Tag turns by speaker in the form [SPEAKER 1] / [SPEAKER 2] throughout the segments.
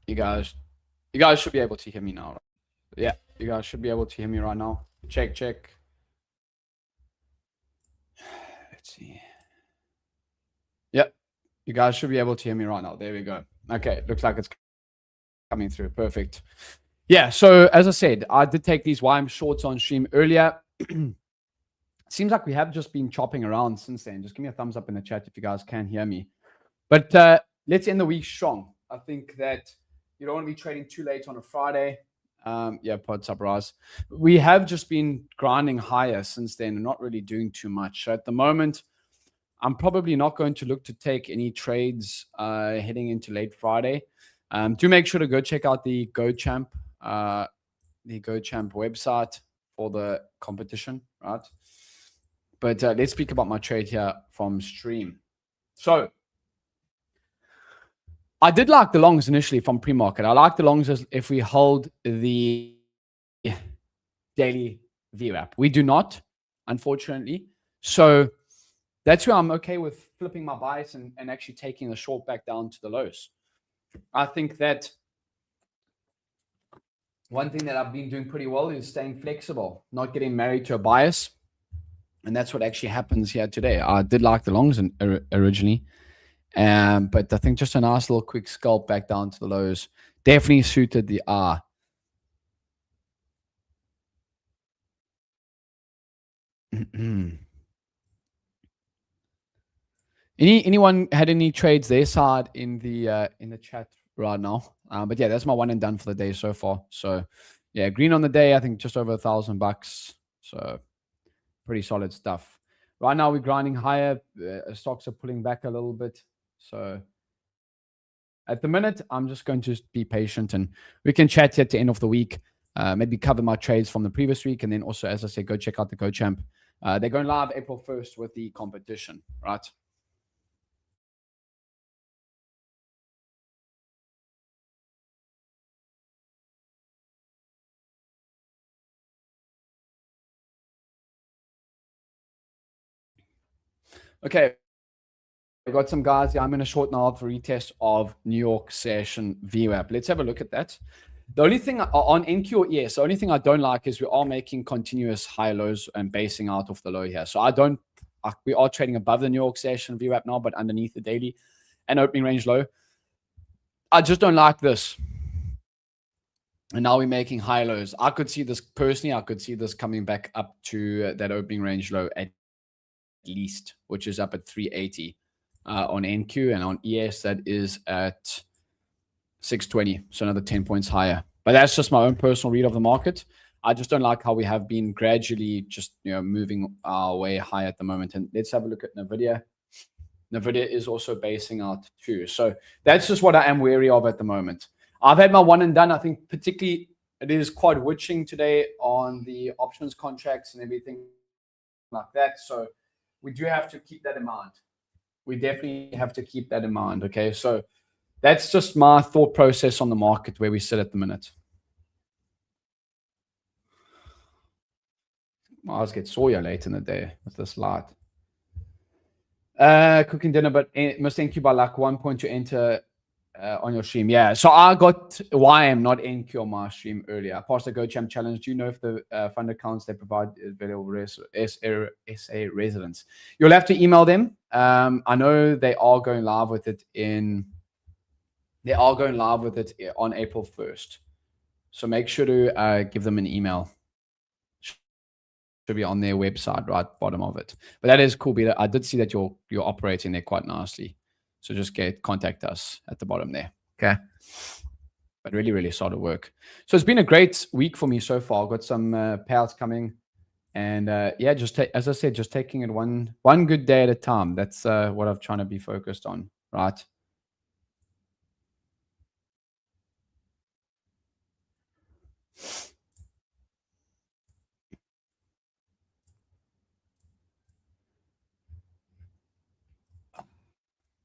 [SPEAKER 1] You guys should be able to hear me now. Right? Yeah, you guys should be able to hear me right now. Check. Let's see. Yep, you guys should be able to hear me right now. There we go. Okay, looks like it's coming through. Perfect. Yeah, so as I said, I did take these YM shorts on stream earlier. Seems like we have just been chopping around since then. Just give me a thumbs up in the chat if you guys can hear me. But let's end the week strong. I think that you don't want to be trading too late on a Friday. Yeah, pods up, Raz. We have just been grinding higher since then and not really doing too much. So at the moment, I'm probably not going to look to take any trades heading into late Friday. Do make sure to go check out the GoChamp website for the competition, right? But let's speak about my trade here from stream. So I did like the longs initially from pre-market. I like the longs as if we hold the daily VWAP. We do not, unfortunately. So that's where I'm okay with flipping my bias and actually taking the short back down to the lows. I think that one thing that I've been doing pretty well is staying flexible, not getting married to a bias. And that's what actually happens here today. I did like the longs originally. But I think just a nice little quick scalp back down to the lows definitely suited the R. Anyone had any trades their side in the chat right now? But yeah, that's my one and done for the day so far. So yeah, green on the day, I think just over $1,000. So pretty solid stuff. Right now we're grinding higher. Stocks are pulling back a little bit. So at the minute, I'm just going to be patient and we can chat here at the end of the week. Maybe cover my trades from the previous week. And then also, as I said, go check out the GoChamp. They're going live April 1st with the competition, right? Okay. I've got some guys. Yeah, I'm in a short now for retest of New York session VWAP. Let's have a look at that. The only thing on NQ or ES, the only thing I don't like is we are making continuous high lows and basing out of the low here. So we are trading above the New York session VWAP now, but underneath the daily and opening range low. I just don't like this. And now we're making high lows. I could see this personally. I could see this coming back up to that opening range low at least, which is up at 380 on NQ, and on ES that is at 620. So another 10 points higher. But that's just my own personal read of the market. I just don't like how we have been gradually just moving our way high at the moment. And let's have a look at NVIDIA. NVIDIA is also basing out too. So that's just what I am wary of at the moment. I've had my one and done. I think particularly it is quite witching today on the options contracts and everything like that. So we do have to keep that in mind. We definitely have to keep that in mind. Okay. So that's just my thought process on the market where we sit at the minute. My eyes get sore late in the day with this light. Cooking dinner, but must thank you by luck. 1 point to enter on your stream. Yeah. So I got YM, not NQ on my stream earlier. I passed the GoChamp challenge. Do you know if the fund accounts they provide is available SA residents? You'll have to email them. I know they are going live with it on April 1st. So make sure to give them an email. Should be on their website, right bottom of it. But that is cool, Peter. I did see that you're operating there quite nicely. So just contact us at the bottom there. Okay. But really, really solid work. So it's been a great week for me so far. I've got some payouts coming. And yeah, as I said, just taking it one good day at a time. That's what I'm trying to be focused on, right?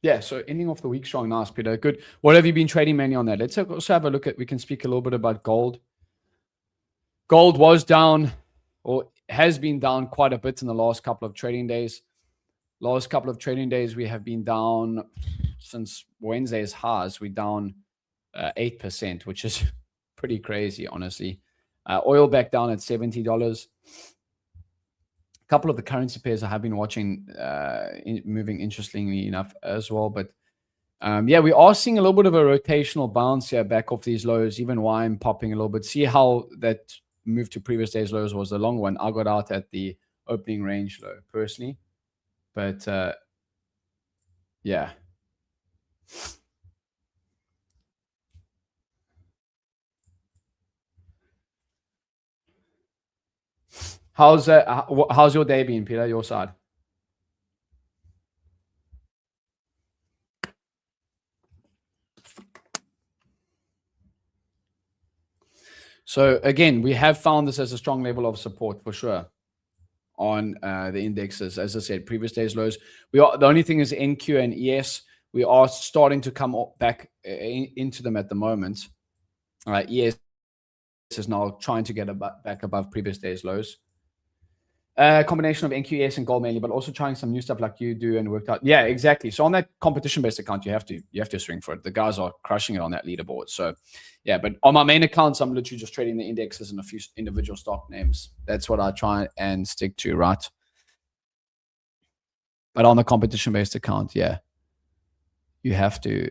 [SPEAKER 1] Yeah, so ending off the week strong. Nice, Peter. Good. What have you been trading mainly on that? Let's also have a look at, we can speak a little bit about gold. Gold was down, or has been down quite a bit in the last couple of trading days. Last couple of trading days, we have been down since Wednesday's highs. We're down 8%, which is pretty crazy, honestly. Oil back down at $70. A couple of the currency pairs I have been watching moving interestingly enough as well. But yeah, we are seeing a little bit of a rotational bounce here back off these lows, even wine popping a little bit. See how that move to previous days lows was the long one. I got out at the opening range low personally. But yeah. How's your day been, Peter? Your side? So again, we have found this as a strong level of support for sure on the indexes. As I said, previous days lows. The only thing is NQ and ES. We are starting to come back into them at the moment. ES is now trying to get back above previous days lows. Combination of NQS and gold mainly, but also trying some new stuff like you do and worked out. Yeah, exactly. So on that competition-based account, you have to swing for it. The guys are crushing it on that leaderboard. So yeah, but on my main accounts, I'm literally just trading the indexes and a few individual stock names. That's what I try and stick to, right? But on the competition-based account, yeah, you have to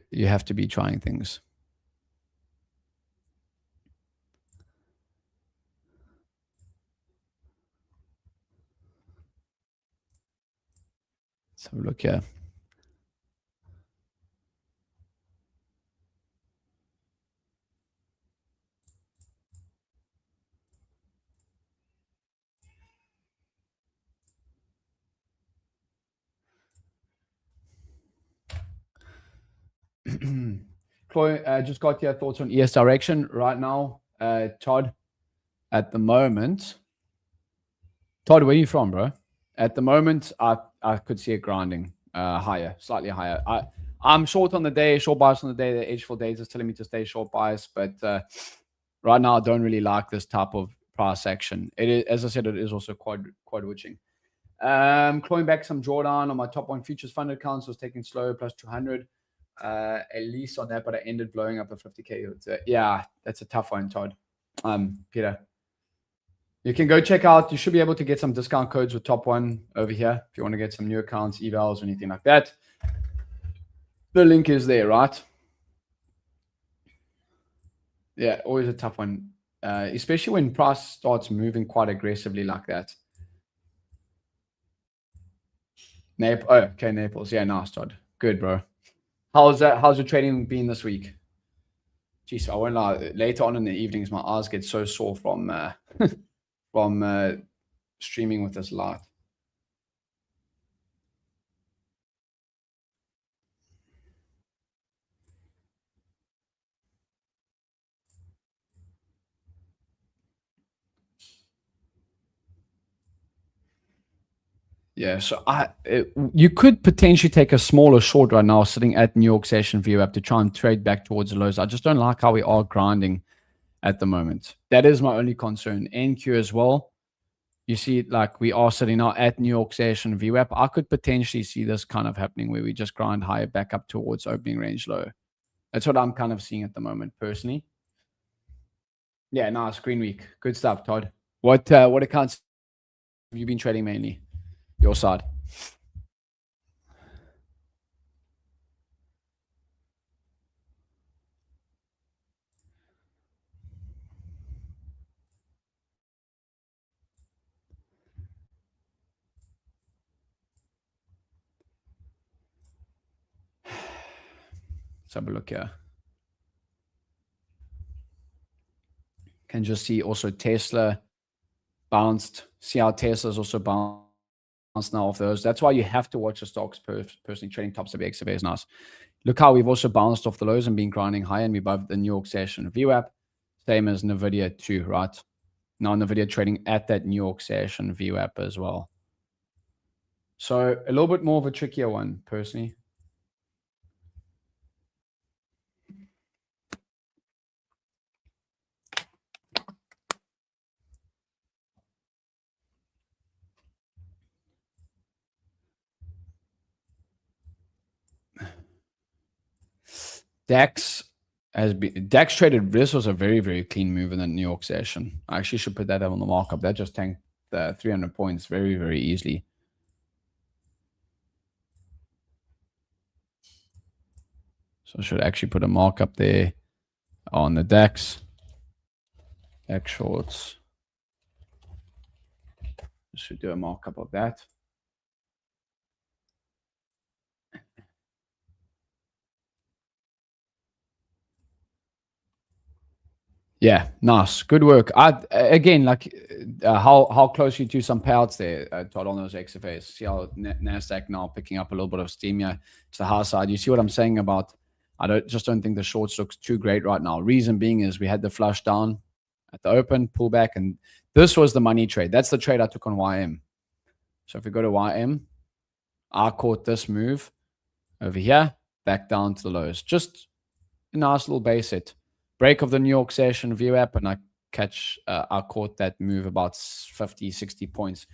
[SPEAKER 1] be trying things. Let's have a look here. Chloe, just got your thoughts on ES direction right now, Todd. At the moment, Todd, where are you from, bro? At the moment, I could see it grinding higher, slightly higher. I'm short on the day, short bias on the day. The H4 days is telling me to stay short bias, but right now I don't really like this type of price action. It is, as I said, it is also quite witching. Clawing back some drawdown on my top one futures fund accounts was taking slow plus 200 at least on that, but I ended blowing up a 50k. Yeah, that's a tough one, Todd. Peter. You can go check out. You should be able to get some discount codes with Top One over here if you want to get some new accounts, evals, or anything like that. The link is there, right? Yeah, always a tough one, especially when price starts moving quite aggressively like that. Okay, Naples. Yeah, nice, Todd. Good, bro. How's your trading been this week? Jeez, I won't lie. Later on in the evenings, my eyes get so sore from from streaming with this light. Yeah, so you could potentially take a smaller short right now, sitting at New York session VWAP to try and trade back towards the lows. I just don't like how we are grinding at the moment. That is my only concern. NQ as well. You see, like we are sitting now at New York session VWAP. I could potentially see this kind of happening where we just grind higher back up towards opening range low. That's what I'm kind of seeing at the moment, personally. Yeah, nice. Green week. Good stuff, Todd. What accounts have you been trading mainly? Your side. Let's have a look here. Can just see also Tesla bounced. See how Tesla's also bounced now off those. That's why you have to watch the stocks personally. Trading tops of XFA is nice. Look how we've also bounced off the lows and been grinding high, and we're above the New York session VWAP. Same as NVIDIA too, right? Now NVIDIA trading at that New York session VWAP as well. So a little bit more of a trickier one, personally. DAX has been DAX traded. This was a very, very clean move in the New York session. I actually should put that up on the markup. That just tanked the 300 points very, very easily. So I should actually put a markup there on the DAX. DAX shorts. Should do a markup of that. Yeah, nice, good work. Again, like how close you to some payouts there, Todd, on those XFAs. See how Nasdaq now picking up a little bit of steam here to the high side. You see what I'm saying about? I don't think the shorts looks too great right now. Reason being is we had the flush down at the open, pullback, and this was the money trade. That's the trade I took on YM. So if we go to YM, I caught this move over here, back down to the lows. Just a nice little base hit. Break of the New York session VWAP, and I caught that move about 50, 60 points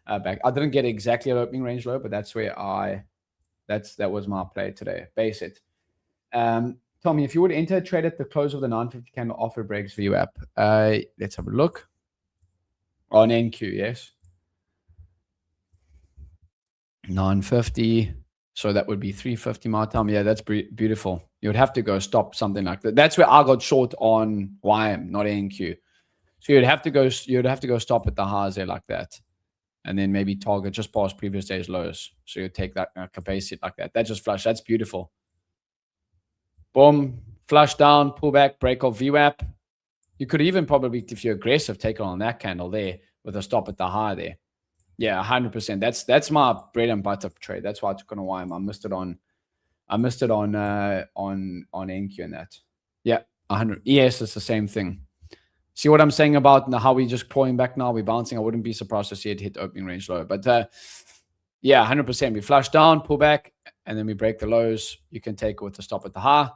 [SPEAKER 1] back. I didn't get exactly an opening range low, but that's where that was my play today. Base it. Tommy, if you would enter a trade at the close of the 950 candle offer breaks VWAP, let's have a look. On NQ, yes. 950. So that would be 350 my time. Yeah, that's beautiful. You would have to go stop something like that. That's where I got short on YM, not NQ. So you'd have to go stop at the highs there like that. And then maybe target just past previous day's lows. So you take that capacity like that. That just flush. That's beautiful. Boom. Flush down, pull back, break off VWAP. You could even probably, if you're aggressive, take on that candle there with a stop at the high there. Yeah, 100%. That's my bread and butter trade. That's why I took on a YM. I missed it on NQ and that. Yeah, 100. ES is the same thing. See what I'm saying about how we just pulling back now? We're bouncing. I wouldn't be surprised to see it hit opening range low. But yeah, 100%. We flush down, pull back, and then we break the lows. You can take it with the stop at the high.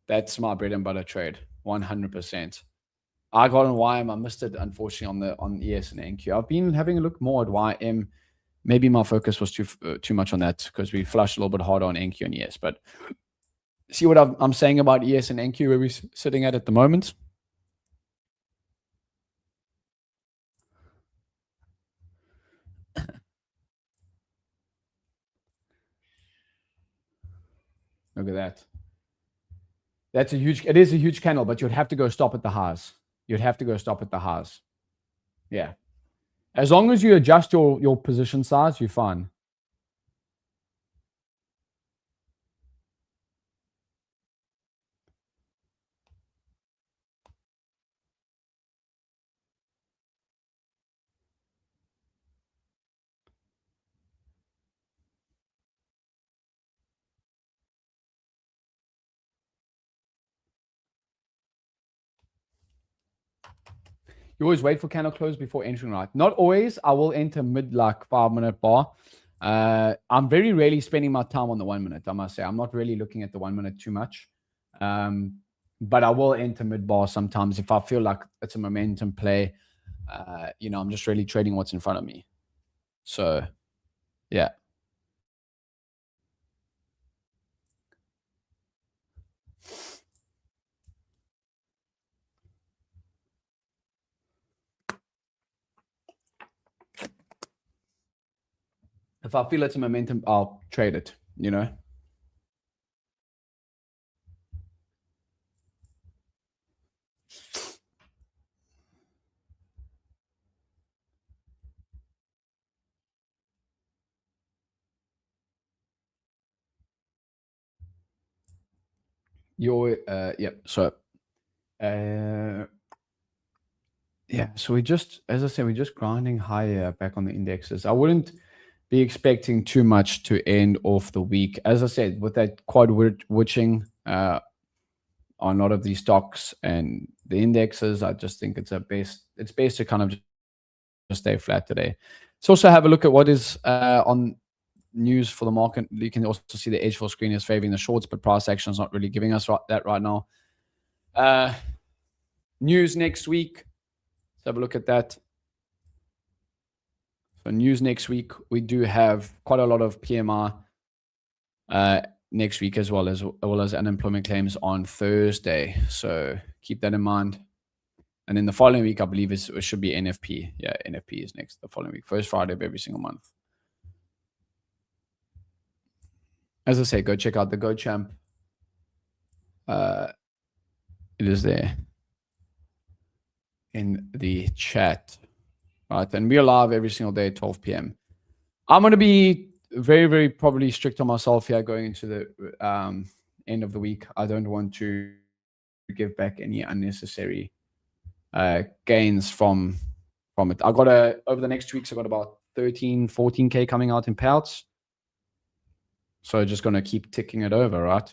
[SPEAKER 1] That's my bread and butter trade, 100%. I got on YM. I missed it, unfortunately, on ES and NQ. I've been having a look more at YM. Maybe my focus was too much on that because we flushed a little bit harder on NQ and ES. But see what I'm saying about ES and NQ, where we're sitting at the moment? Look at that. It is a huge candle, but you'd have to go stop at the highs. You'd have to go stop at the highs. Yeah. As long as you adjust your position size, you're fine. You always wait for candle close before entering, right? Not always. I will enter mid like 5-minute bar. I'm very rarely spending my time on the 1 minute, I must say. I'm not really looking at the 1 minute too much. But I will enter mid bar sometimes if I feel like it's a momentum play. I'm just really trading what's in front of me. So, yeah. If I feel it's a momentum, I'll trade it, So, so as I said, we're just grinding higher back on the indexes. I wouldn't be expecting too much to end off the week. As I said, with that quad witching on a lot of these stocks and the indexes, I just think it's best to kind of just stay flat today. Let's also have a look at what is on news for the market. You can also see the edge full screen is favoring the shorts, but price action is not really giving us that right now. News next week. Let's have a look at that. So news next week, we do have quite a lot of PMI next week as well as unemployment claims on Thursday. So keep that in mind. And then the following week, I believe it should be NFP. Yeah, NFP is next the following week, first Friday of every single month. As I say, go check out the GoChamp. It is there in the chat, right? And we are live every single day at 12 p.m. I'm going to be very, very probably strict on myself here going into the end of the week. I don't want to give back any unnecessary gains from it. I got over the next 2 weeks, I got about 13-14k coming out in payouts. So just going to keep ticking it over, right?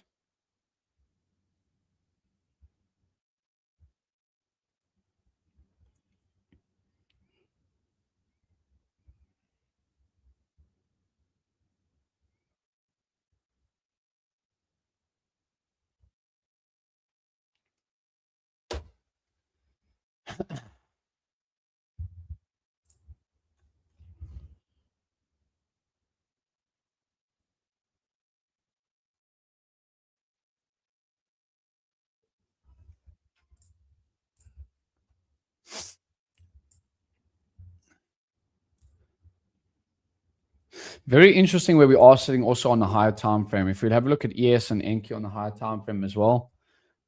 [SPEAKER 1] Very interesting where we are sitting also on the higher time frame. If we have a look at ES and NQ on the higher time frame as well,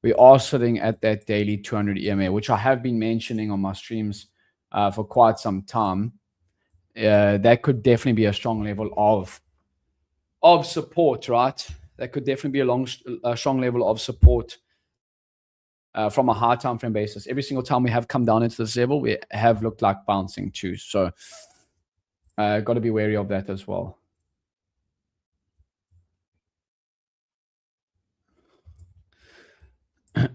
[SPEAKER 1] we are sitting at that daily 200 EMA, which I have been mentioning on my streams for quite some time. That could definitely be a strong level of support, right? That could definitely be a strong level of support from a high time frame basis. Every single time we have come down into this level, we have looked like bouncing too. So got to be wary of that as well. Can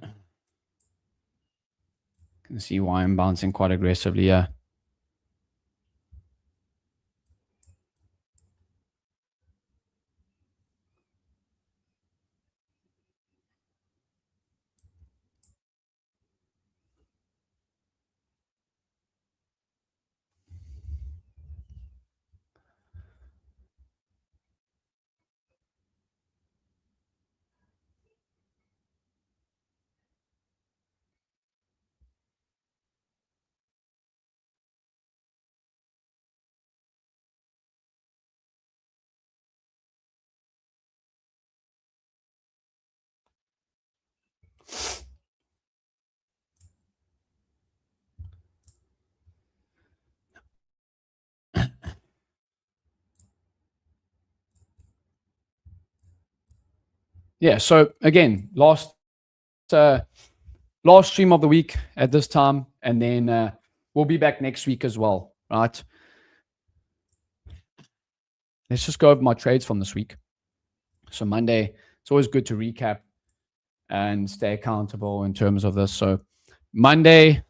[SPEAKER 1] see why I'm bouncing quite aggressively. Yeah. Yeah. So again, last stream of the week at this time, and then we'll be back next week as well, right? Let's just go over my trades from this week. So Monday, it's always good to recap and stay accountable in terms of this. So Monday,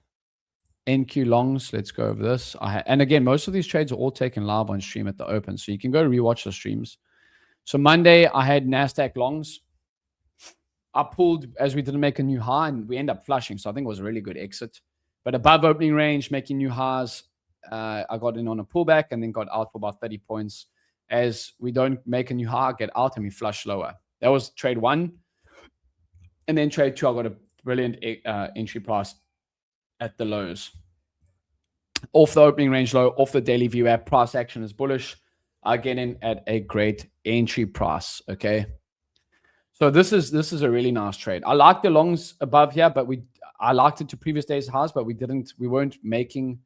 [SPEAKER 1] NQ longs. Let's go over this. And again, most of these trades are all taken live on stream at the open, so you can go rewatch the streams. So Monday, I had NASDAQ longs. I pulled as we didn't make a new high, and we end up flushing. So I think it was a really good exit. But above opening range, making new highs, I got in on a pullback and then got out for about 30 points. As we don't make a new high, get out and we flush lower. That was trade one. And then trade two, I got a brilliant entry price at the lows. Off the opening range low, off the daily VWAP, price action is bullish. I get in at a great entry price, okay? So this is a really nice trade. I like the longs above here, but I liked it to previous days highs, but we weren't making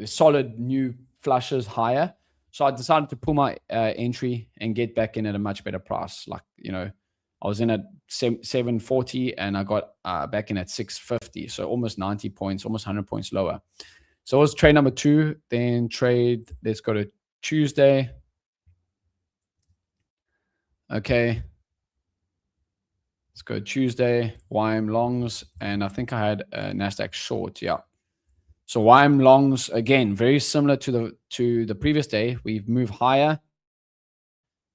[SPEAKER 1] solid new flushes higher. So I decided to pull my entry and get back in at a much better price. Like, you know, I was in at 740 and I got back in at 650. So almost 90 points, almost 100 points lower. So it was trade number two. Then let's go to Tuesday. Okay. Let's go Tuesday, YM longs, and I think I had a NASDAQ short. Yeah. So YM longs, again, very similar to the previous day. We've moved higher.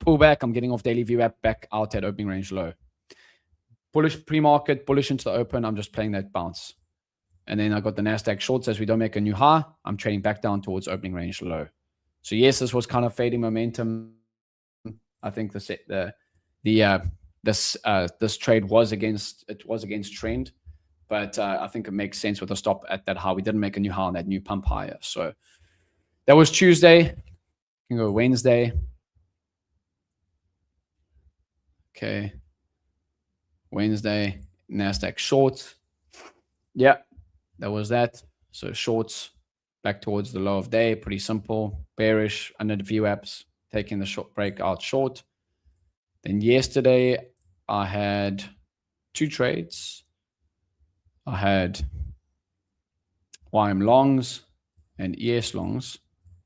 [SPEAKER 1] Pull back. I'm getting off daily VWAP back out at opening range low. Bullish pre-market, bullish into the open. I'm just playing that bounce. And then I got the NASDAQ short says we don't make a new high. I'm trading back down towards opening range low. So yes, this was kind of fading momentum. I think this trade was against trend, but I think it makes sense with a stop at that high. We didn't make a new high on that new pump higher. So that was Tuesday. You can go Wednesday. Okay. Wednesday, NASDAQ short. Yeah, that was that. So shorts back towards the low of day. Pretty simple. Bearish under the VWAPs, taking the short breakout short. Then yesterday, I had 2 trades. I had YM longs and ES longs,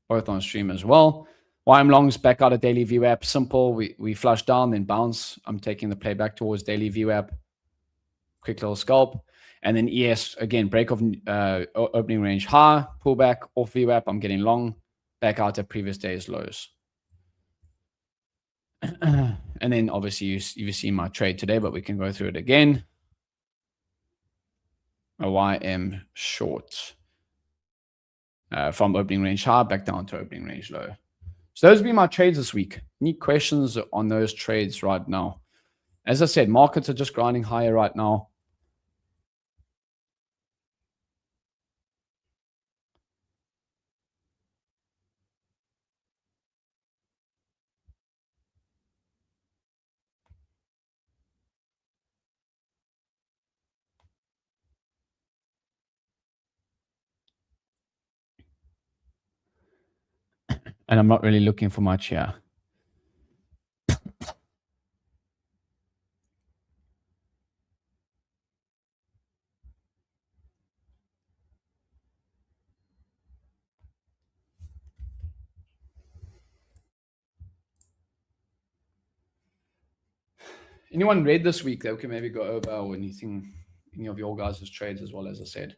[SPEAKER 1] both on stream as well. YM longs back out of daily VWAP. Simple. We flush down, then bounce. I'm taking the play back towards daily VWAP. Quick little scalp. And then ES, again, break of opening range high, pullback off VWAP. I'm getting long, back out at previous day's lows. And then obviously you've seen my trade today, but we can go through it again. A YM short from opening range high back down to opening range low. So those have been my trades this week. Any questions on those trades right now? As I said, markets are just grinding higher right now. And I'm not really looking for much here. Anyone read this week that we can maybe go over, or anything, any of your guys' trades as well, as I said?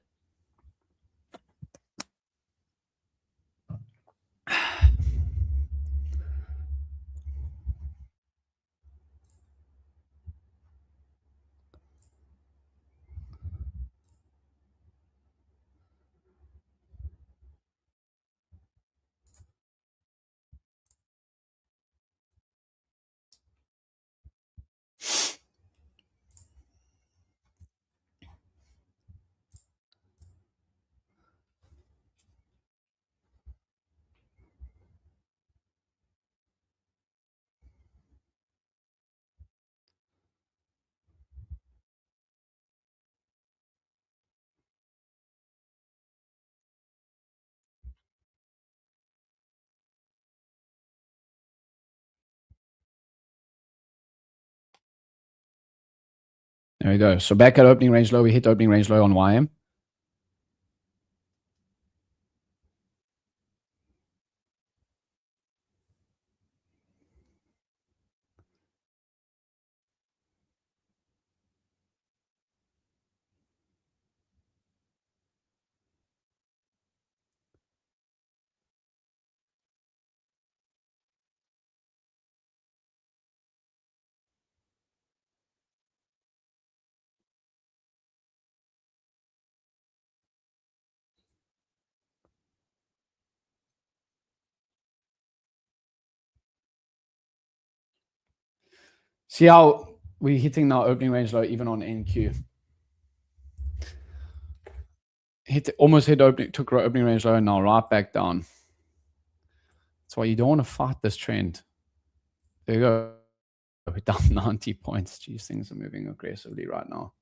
[SPEAKER 1] There we go. So back at opening range low, we hit opening range low on YM. See how we're hitting now opening range low even on NQ. Almost hit opening, took opening range low, and now right back down. That's why you don't want to fight this trend. There you go. We're down 90 points. Geez, things are moving aggressively right now.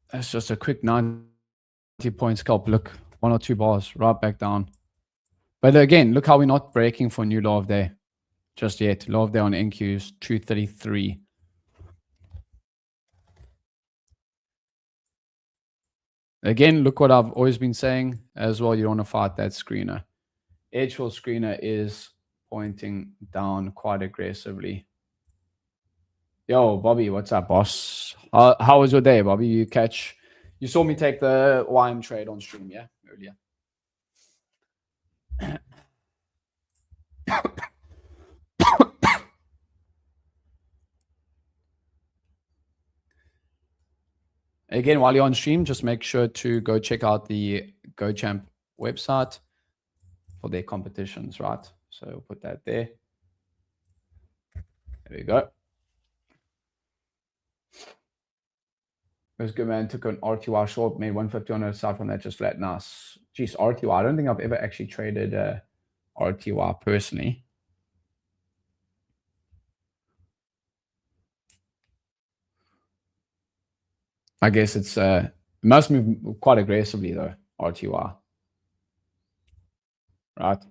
[SPEAKER 1] That's just a quick 90 point scalp. Look, 1 or 2 bars, right back down. But again, look how we're not breaking for new low of day just yet. Low of day on NQ is 233. Again, look what I've always been saying as well. You don't want to fight that screener. Edgefield screener is pointing down quite aggressively. Yo, Bobby, what's up, boss? How was your day, Bobby? You saw me take the YM trade on stream, yeah, earlier. Again, while you're on stream, just make sure to go check out the GoChamp website for their competitions, right? So we'll put that there. There we go. It was good, man. Took an RTY short, made 150 on the side from that, just flat. Nice. Jeez, RTY. I don't think I've ever actually traded RTY personally. I guess it must move quite aggressively though, RTY. Right?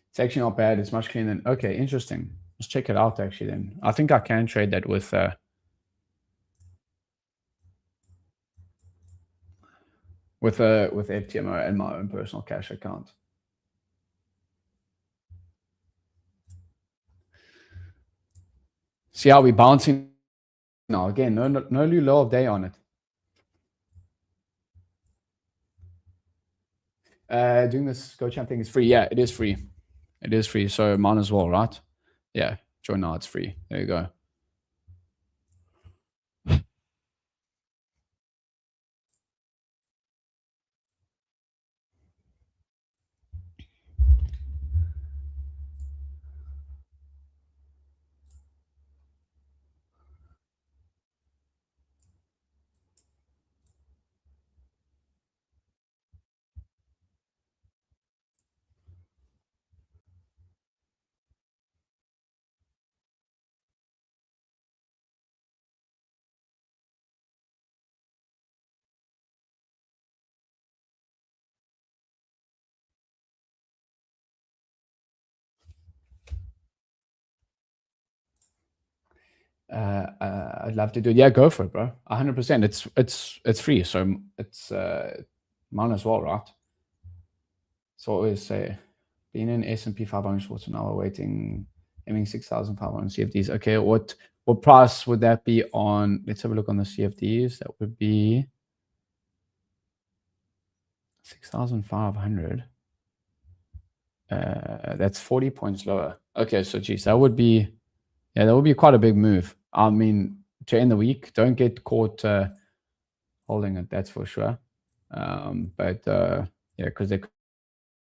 [SPEAKER 1] It's actually not bad. It's much cleaner than okay, interesting. Let's check it out actually then. I think I can trade that with FTMO and my own personal cash account. See how we bouncing now again. No low of day on it. Doing this GoChamp thing is free. Yeah, it is free. It is free. So might as well, right? Yeah, join now. It's free. There you go. I'd love to do it. Yeah, go for it, bro. 100%. It's free, so it's mine as well, right? So I always say, being in S&P 500 shorts now, we're waiting, aiming 6,500 CFDs. Okay, what price would that be on? Let's have a look on the CFDs. That would be 6,500. That's 40 points lower. Okay, so geez, that would be quite a big move. I mean, to end the week, don't get caught holding it, that's for sure. But yeah, because there could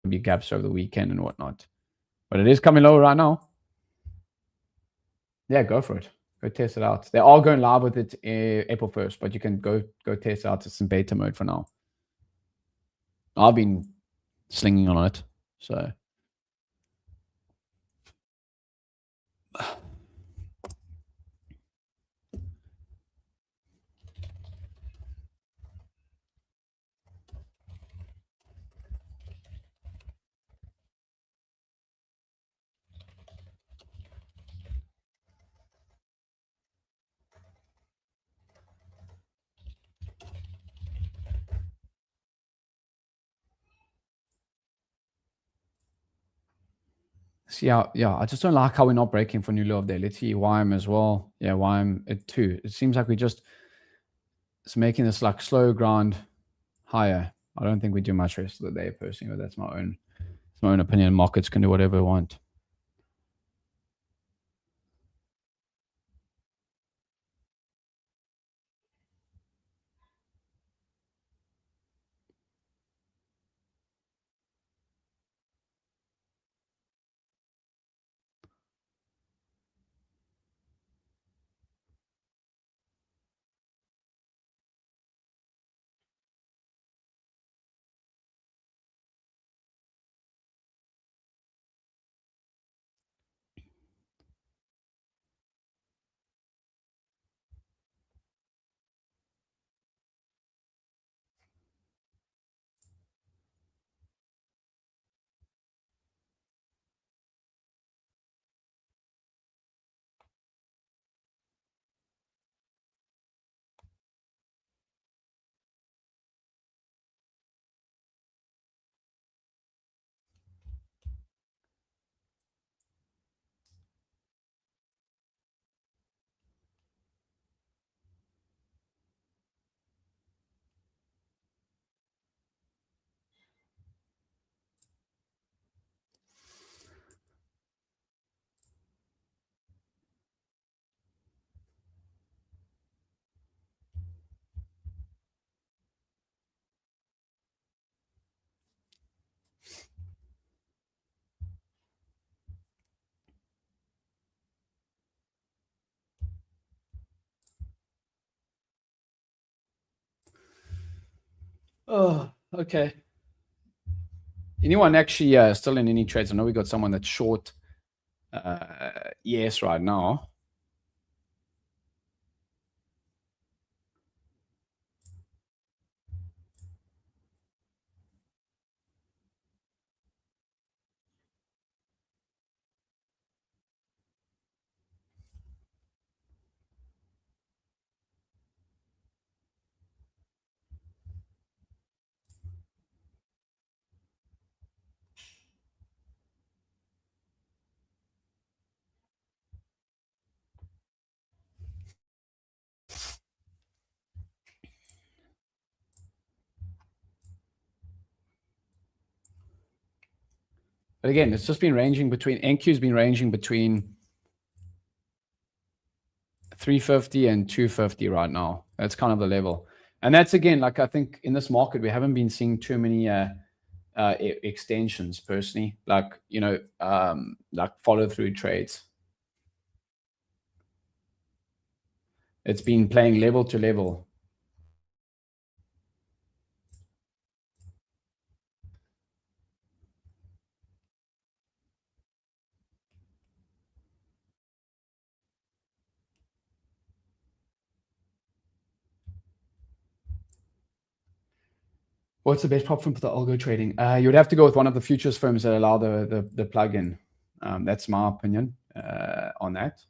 [SPEAKER 1] be gaps over the weekend and whatnot. But it is coming lower right now. Yeah, go for it. Go test it out. They are going live with it April 1st, but you can go test it out. It's in beta mode for now. I've been slinging on it, so. See how, yeah, I just don't like how we're not breaking for new low of day. Let's see YM as well. Yeah, YM at 2. It seems like it's making this like slow grind higher. I don't think we do much rest of the day personally, but that's my own opinion. Markets can do whatever they want. Oh, okay. Anyone actually still in any trades? I know we got someone that's short yes right now. But again, it's just been ranging between NQ's been ranging between 350 and 250 right now. That's kind of the level. And that's again, like I think in this market, we haven't been seeing too many extensions personally, like, like follow through trades. It's been playing level to level. What's the best platform for the algo trading? You would have to go with one of the futures firms that allow the plugin. That's my opinion on that.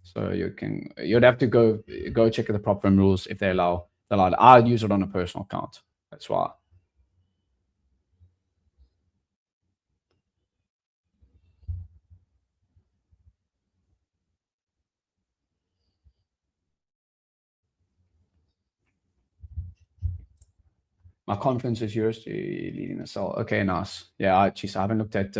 [SPEAKER 1] So you'd have to go check the prop firm rules if they allow it. I'll use it on a personal account. That's why. My confidence is yours to leading the sell. Okay, nice. Yeah, I haven't looked at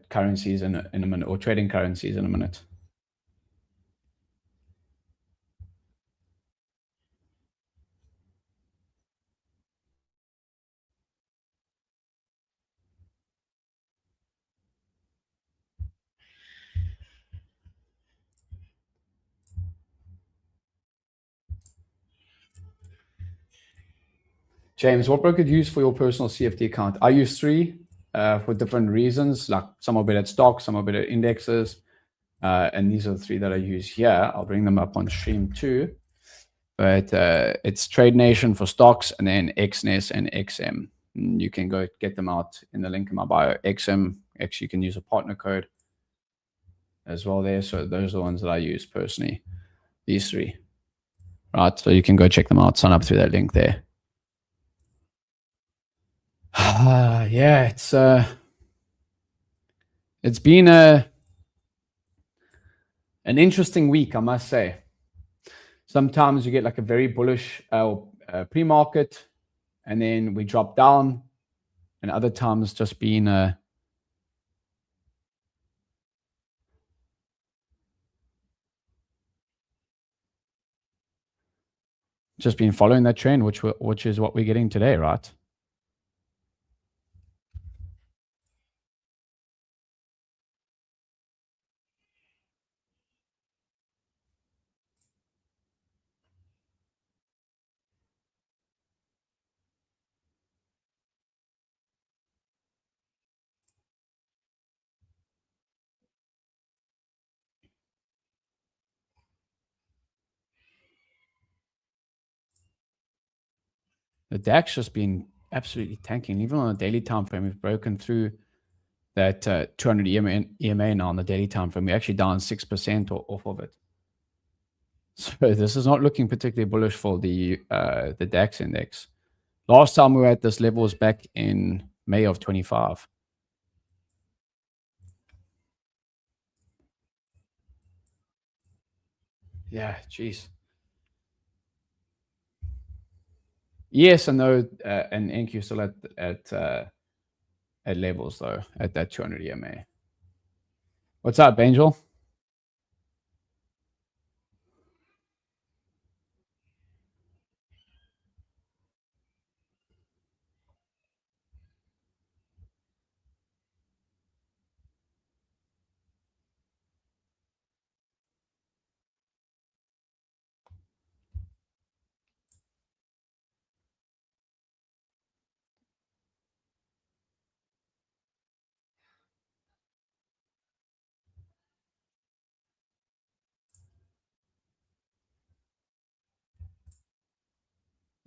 [SPEAKER 1] currencies in a minute, or trading currencies in a minute. James, what broker do you use for your personal CFD account? I use three for different reasons. Like some are better at stocks, some are better at indexes. And these are the three that I use here. I'll bring them up on stream too. But it's Trade Nation for stocks, and then XNES and XM. And you can go get them out in the link in my bio. XM, actually, you can use a partner code as well there. So those are the ones that I use personally. These three. Right. So you can go check them out. Sign up through that link there. Yeah, it's been an interesting week, I must say. Sometimes you get like a very bullish pre-market, and then we drop down, and other times just been following that trend, which is what we're getting today, right? The DAX just been absolutely tanking. Even on a daily time frame, we've broken through that 200 EMA now on the daily time frame. We're actually down 6% off of it. So this is not looking particularly bullish for the DAX index. Last time we were at this level was back in May of 25. Yeah, geez. Yes and no, and NQ still at levels though, at that 200 EMA. What's up, Angel?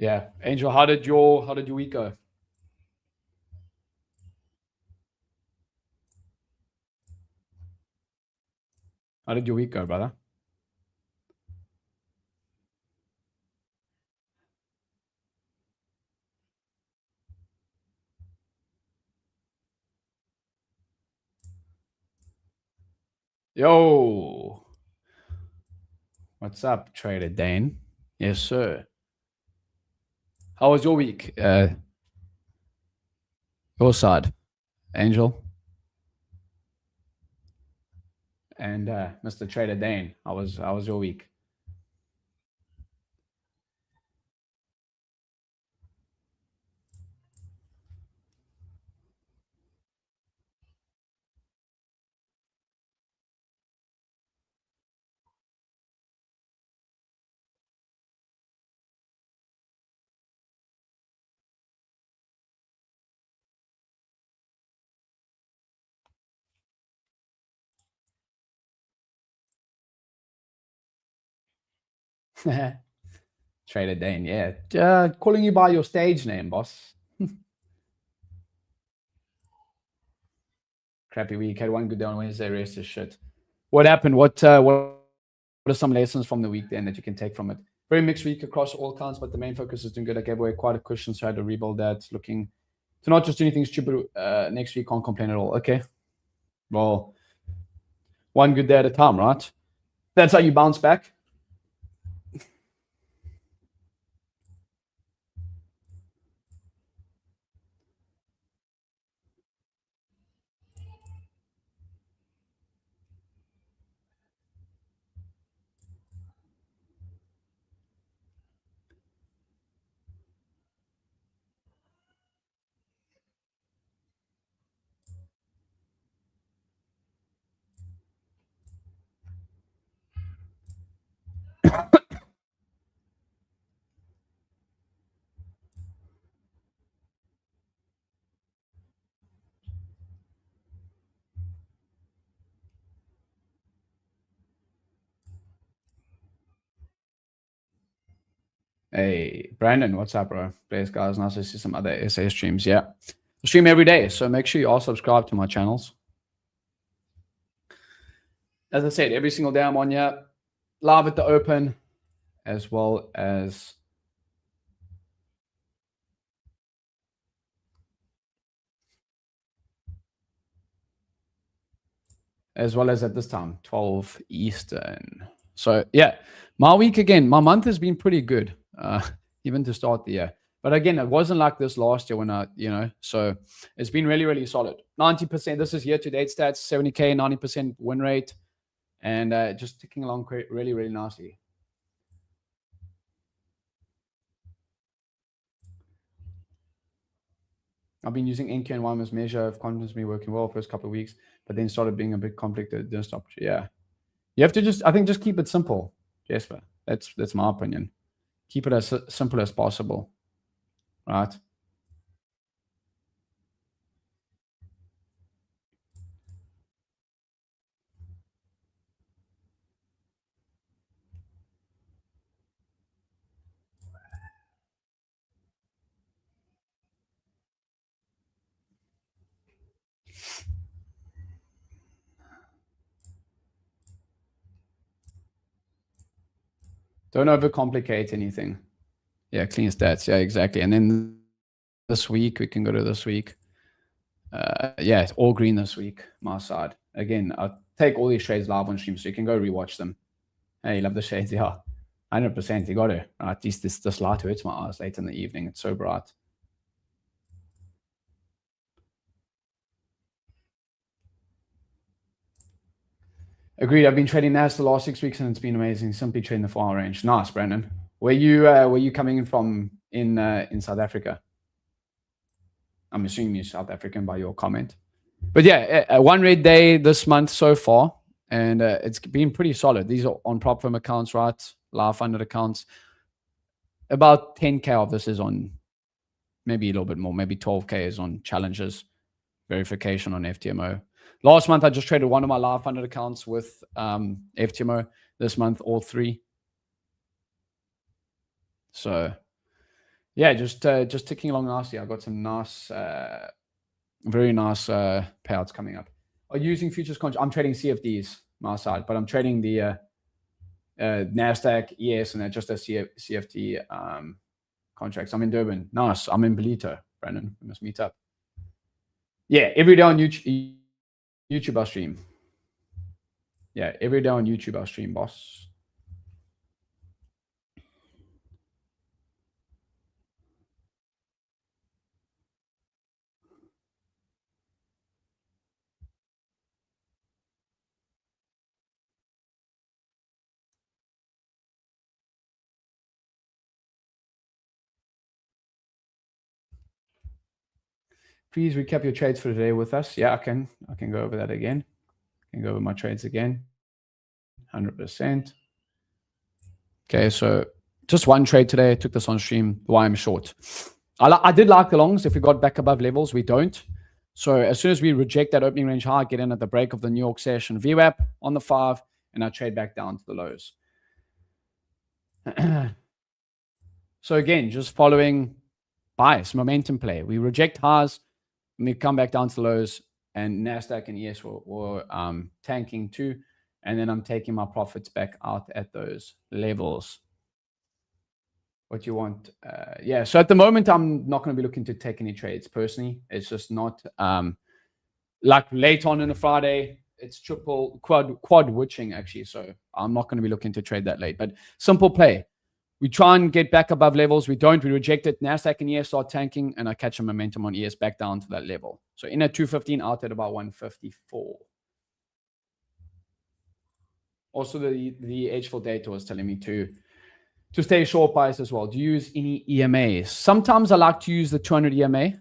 [SPEAKER 1] Yeah. Angel, how did your week go? How did your week go, brother? Yo. What's up, Trader Dane? Yes, sir. How was your week? Your side, Angel and Mr. Trader Dane. How was your week? Trader Dane, yeah. Calling you by your stage name, boss. Crappy week. Had one good day on Wednesday, rest is shit. What happened? What are some lessons from the week then that you can take from it? Very mixed week across all counts, but the main focus is doing good. I gave away quite a cushion, so I had to rebuild that. Looking to not just do anything stupid next week, can't complain at all. Okay. Well, one good day at a time, right? That's how you bounce back. Hey, Brandon, what's up, bro? Bless guys. Nice to see some other SA streams. Yeah. I stream every day, so make sure you all subscribe to my channels. As I said, every single day I'm on here, live at the open, as well as at this time, 12 Eastern. So yeah, my week again, my month has been pretty good, even to start the year. But again, it wasn't like this last year when so it's been really, really solid. 90%, this is year-to-date stats, 70K, 90% win rate, and just ticking along really, really nicely. I've been using NQ1 as measure of confidence, me working well first couple of weeks, but then started being a bit complicated. Didn't stop. Yeah. You have to just keep it simple, Jesper. That's my opinion. Keep it as simple as possible, right? Don't overcomplicate anything. Yeah, clean stats. Yeah, exactly. And then this week, we can go to this week. Yeah, it's all green this week, my side. Again, I'll take all these trades live on stream, so you can go rewatch them. Hey, you love the shades? Yeah, 100%. You got to. At least this light hurts my eyes late in the evening. It's so bright. Agreed. I've been trading NAS the last 6 weeks, and it's been amazing. Simply trading the 4-hour range. Nice, Brandon. Were you coming in from in South Africa? I'm assuming you're South African by your comment. But yeah, one red day this month so far, and it's been pretty solid. These are on prop firm accounts, right? Live funded accounts. About 10K of this is on, maybe a little bit more, maybe 12K is on challenges, verification on FTMO. Last month, I just traded one of my live funded accounts with FTMO. This month, all three. So Yeah, just ticking along nicely. I got some nice, very nice payouts coming up. Are you using futures contracts? I'm trading CFDs my side, but I'm trading the Nasdaq, ES, and just a CFD contracts. I'm in Durban. Nice. I'm in Belito, Brandon. We must meet up. Yeah, every day on YouTube I stream. Yeah, every day on YouTube I stream, boss. Please recap your trades for today with us. Yeah, I can go over that again. I can go over my trades again. 100%. Okay, so just one trade today. I took this on stream. Why I'm short. I did like the longs. If we got back above levels, we don't. So as soon as we reject that opening range high, get in at the break of the New York session VWAP on the 5, and I trade back down to the lows. So again, just following bias, momentum play. We reject highs, and we come back down to the lows, and NASDAQ and ES were tanking too. And then I'm taking my profits back out at those levels. What you want? Yeah. So at the moment, I'm not going to be looking to take any trades personally. It's just not like late on in a Friday. It's triple quad witching actually. So I'm not going to be looking to trade that late. But simple play. We try and get back above levels. We don't. We reject it. NASDAQ and ES start tanking, and I catch a momentum on ES back down to that level. So in at 215, out at about 154. Also, the H4 data was telling me to stay short bias as well. Do you use any EMAs? Sometimes I like to use the 200 EMA,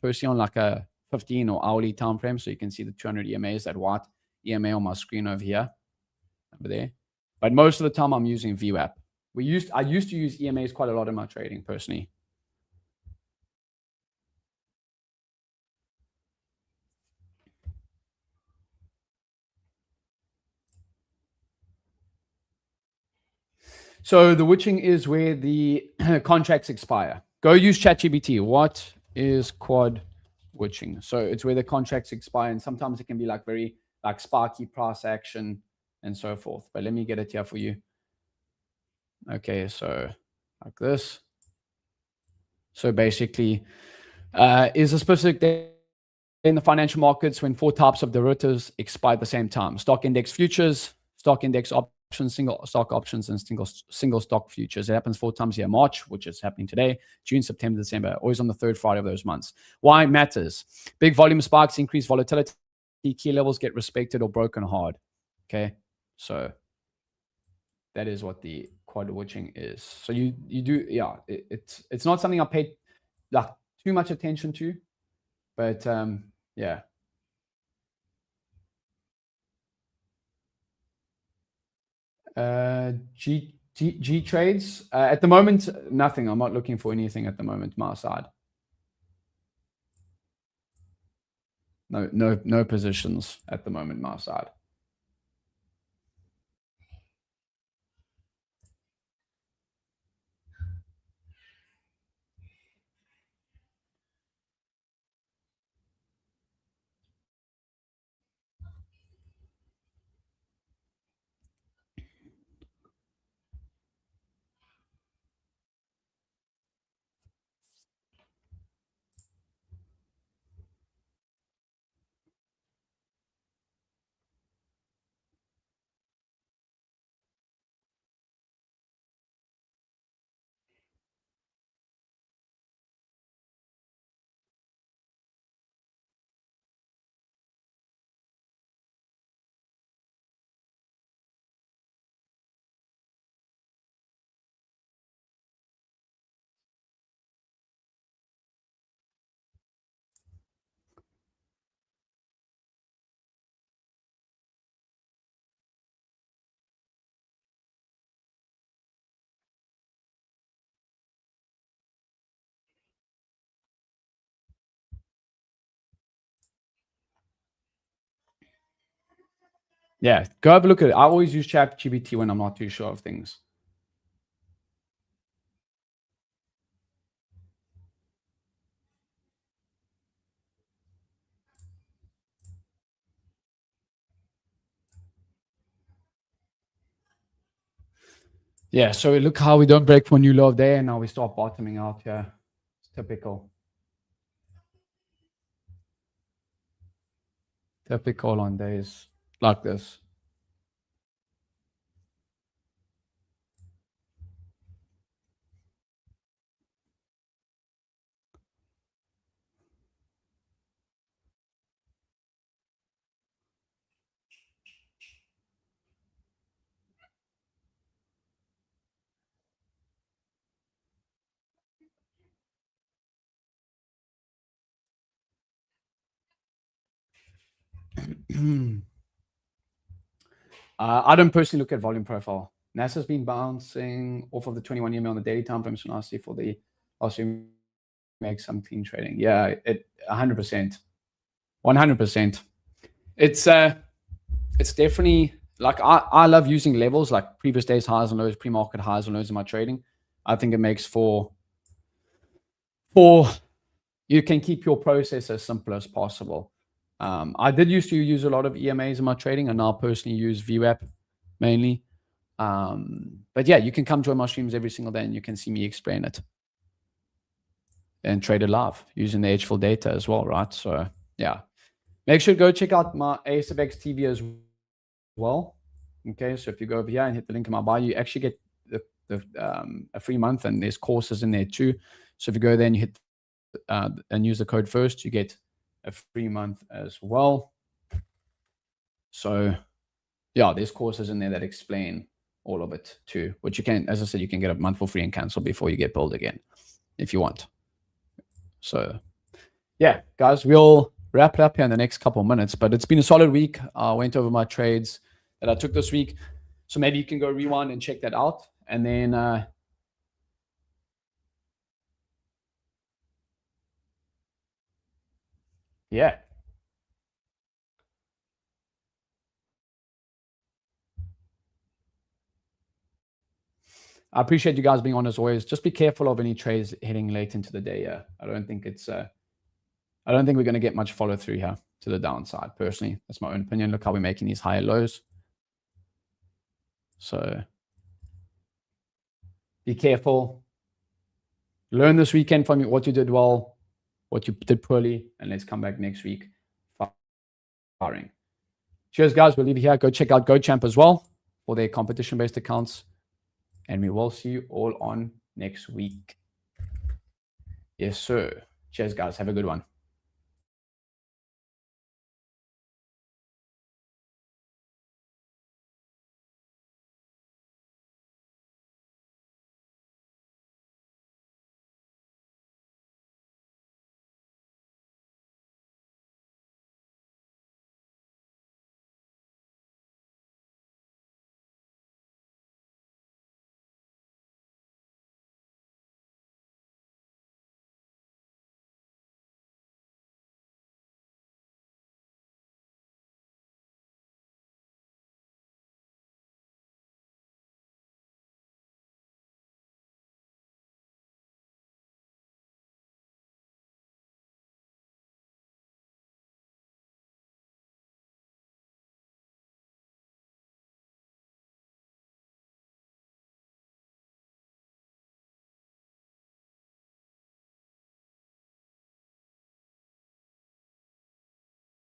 [SPEAKER 1] personally on like a 15 or hourly time frame. So you can see the 200 EMAs, that white EMA on my screen over here, over there. But most of the time I'm using VWAP. I used to use EMAs quite a lot in my trading personally. So the witching is where the contracts expire. Go use ChatGPT. What is quad witching? So it's where the contracts expire, and sometimes it can be like very like sparky price action and so forth. But let me get it here for you. Okay, so like this. So basically, is a specific day in the financial markets when 4 types of derivatives expire at the same time: stock index futures, stock index options, single stock options, and single stock futures. It happens 4 times a year: March, which is happening today, June, September, December, always on the 3rd Friday of those months. Why it matters? Big volume spikes, increased volatility, key levels get respected or broken hard. Okay, so that is what the quad witching is. So you do, yeah, it's not something I paid like too much attention to, but yeah. G trades at the moment, nothing. I'm not looking for anything at the moment. My side, no positions at the moment. My side. Yeah, go have a look at it. I always use ChatGPT when I'm not too sure of things. Yeah, so look how we don't break for a new low there, and now we start bottoming out here. It's typical. Typical on days like this. I don't personally look at volume profile. NASA's been bouncing off of the 21 EMA on the daily time frame, so nicely for the last few make some clean trading. Yeah, it 100%. 100%. It's definitely like I love using levels like previous days highs and lows, pre-market highs and lows in my trading. I think it makes for you can keep your process as simple as possible. I did used to use a lot of EMAs in my trading, and now personally use VWAP mainly. But yeah, you can come join my streams every single day and you can see me explain it and trade it live using the H4 data as well, right? So yeah, make sure to go check out my ASFX TV as well. Okay, so if you go over here and hit the link in my bio, you actually get a free month, and there's courses in there too. So if you go there and you hit and use the code first, you get a free month as well. So yeah, there's courses in there that explain all of it too, which you can, as I said, you can get a month for free and cancel before you get billed again if you want. So yeah, guys, we'll wrap it up here in the next couple of minutes, but it's been a solid week. I went over my trades that I took this week. So maybe you can go rewind and check that out. And then, yeah. I appreciate you guys being on as always. Just be careful of any trades heading late into the day. I don't think I don't think we're going to get much follow through here to the downside. Personally, that's my own opinion. Look how we're making these higher lows. So be careful. Learn this weekend from what you did well, what you did poorly, and let's come back next week firing. Cheers, guys. We'll leave it here. Go check out GoChamp as well for their competition-based accounts. And we will see you all on next week. Yes, sir. Cheers, guys. Have a good one.